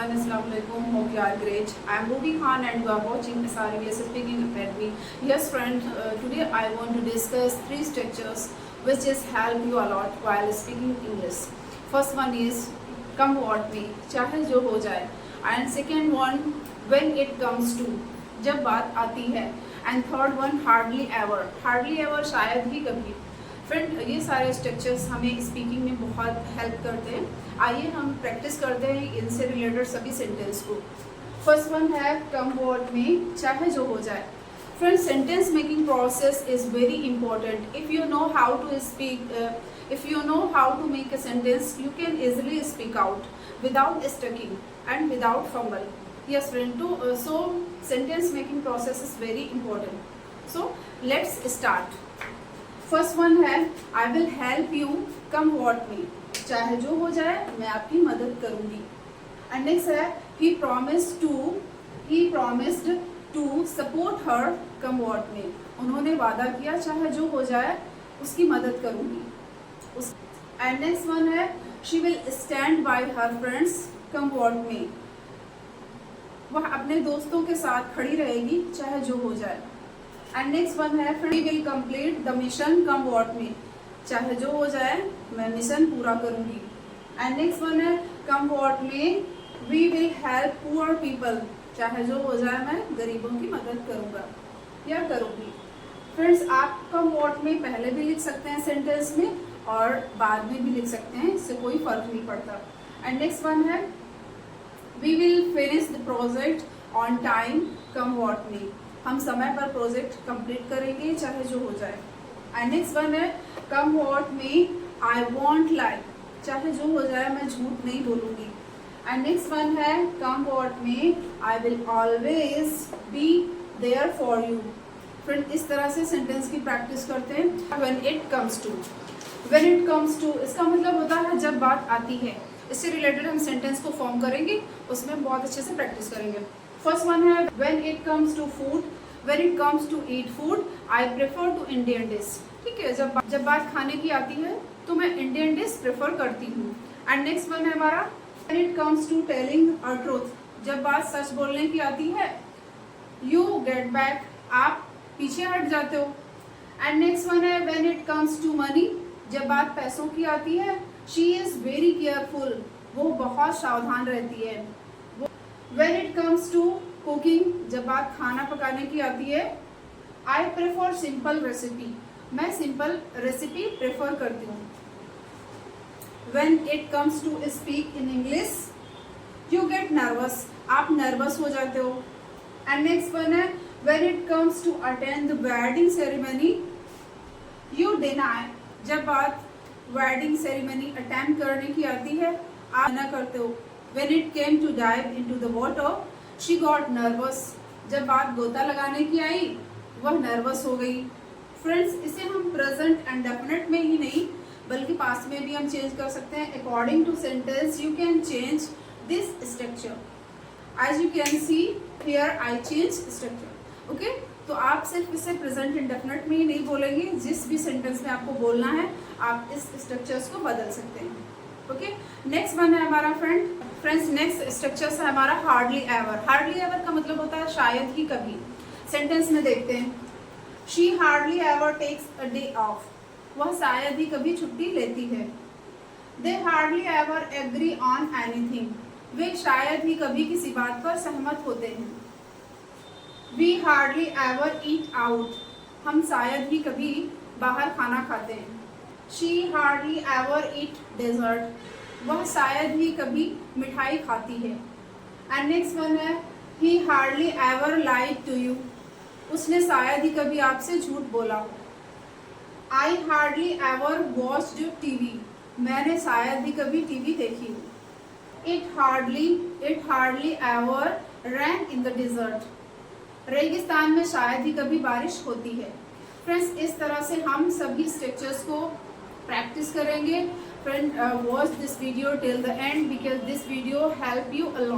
everyone, Assalamualaikum. Hope you are great. I am Ruby Khan and you are watching SRVS Speaking Academy. Yes friend, today I want to discuss 3 structures which just help you a lot while speaking English. First one is come what may, चाहे जो हो जाए. And second one, when it comes to, जब बात आती है. And third one, hardly ever. Hardly ever शायद ही कभी. फ्रेंड, ये सारे स्ट्रक्चर्स हमें स्पीकिंग में बहुत हेल्प करते हैं. आइए हम प्रैक्टिस करते हैं इनसे रिलेटेड सभी सेंटेंस को. फर्स्ट वन है कम व्हाट मे, चाहे जो हो जाए. Friend, sentence making process is very important. If you know how to speak, if you know how to make a sentence, you can easily speak out without stucking and without fumble. yes friend, so sentence making process is very important. So let's start. First one है I will help you come what may, चाहे जो हो जाए मैं आपकी मदद करूंगी. And next है he promised to support her come what may, उन्होंने वादा किया चाहे जो हो जाए उसकी मदद करूंगी. एंड नेक्स्ट वन है she will stand by her friends come what may, वह अपने दोस्तों के साथ खड़ी रहेगी चाहे जो हो जाए. एंड नेक्स्ट वन है we will complete the mission come what may, चाहे जो हो जाए मैं मिशन पूरा करूंगी. एंड नेक्स्ट वन है कम वॉट में we will help poor people, चाहे जो हो जाए मैं गरीबों की मदद करूंगा या करूंगी. फ्रेंड्स, आप कम वॉट में पहले भी लिख सकते हैं सेंटेंस में और बाद में भी लिख सकते हैं, इससे कोई फर्क नहीं पड़ता. एंड नेक्स्ट वन है we will finish the project on time come what may, हम समय पर प्रोजेक्ट कंप्लीट करेंगे चाहे जो हो जाए. एंड नेक्स्ट वन है कम वॉट में आई वॉन्ट लाई, चाहे जो हो जाए मैं झूठ नहीं बोलूंगी. एंड नेक्स्ट वन है कम वॉट में I will always be there for you. Friend, इस तरह से सेंटेंस की प्रैक्टिस करते हैं. व्हेन इट कम्स टू, इसका मतलब होता है जब बात आती है. इससे रिलेटेड हम सेंटेंस को फॉर्म करेंगे, उसमें बहुत अच्छे से प्रैक्टिस करेंगे. फर्स्ट वन है when it comes to food, when it comes to eat food, I prefer to Indian dish. ठीक है, जब बात खाने की आती है तो मैं इंडियन डिश प्रेफर करती हूँ. एंड नेक्स्ट वन है हमारा when it comes to telling a truth, जब बात सच बोलने की आती है you get back, आप पीछे हट जाते हो. एंड नेक्स्ट वन है when it comes to money, जब बात पैसों की आती है she is very careful, वो बहुत सावधान रहती है. When it comes to cooking, जब बात खाना पकाने की आती है I prefer simple recipe, मैं सिंपल रेसिपी प्रेफर करती हूँ. When it comes to speak in English, you get nervous, आप नर्वस हो जाते हो. एंड नेक्स्ट वन है when it comes to attend the wedding ceremony, you deny, जब बात वेडिंग सेरेमनी अटेंड करने की आती है आप मना करते हो. When it came to dive into the water, she got nervous, जब बात गोता लगाने की आई वह नर्वस हो गई. फ्रेंड्स, इसे हम प्रेजेंट एंड डेफिनेट में ही नहीं बल्कि पास्ट में भी हम चेंज कर सकते हैं. According to sentence you can change this structure. As you can see here I change structure. Okay, तो आप सिर्फ इसे प्रेजेंट एंड डेफिनेट में ही नहीं बोलेंगे, जिस भी सेंटेंस में आपको बोलना है आप इस स्ट्रक्चर्स को बदल सकते हैं. ओके, नेक्स्ट वन है हमारा फ्रेंड्स नेक्स्ट स्ट्रक्चर है हमारा हार्डली एवर. हार्डली एवर का मतलब होता है शायद ही कभी. सेंटेंस में देखते हैं she hardly ever takes a day off, वह शायद ही कभी छुट्टी लेती है. They hardly ever agree on anything, वे शायद ही कभी किसी बात पर सहमत होते हैं. We hardly ever eat out, हम शायद ही कभी बाहर खाना खाते हैं. She hardly ever eat dessert, वह शायद ही कभी मिठाई खाती है. एंड नेक्स्ट वन है he hardly ever lied to you, उसने शायद ही कभी आपसे झूठ बोला. I hardly ever watched TV, मैंने शायद ही कभी टीवी देखी. It hardly ever rain in the desert, रेगिस्तान में शायद ही कभी बारिश होती है. फ्रेंड्स, इस तरह से हम सभी स्ट्रक्चर्स को प्रैक्टिस करेंगे. Friend, watch this video till the end because this video help you a lot.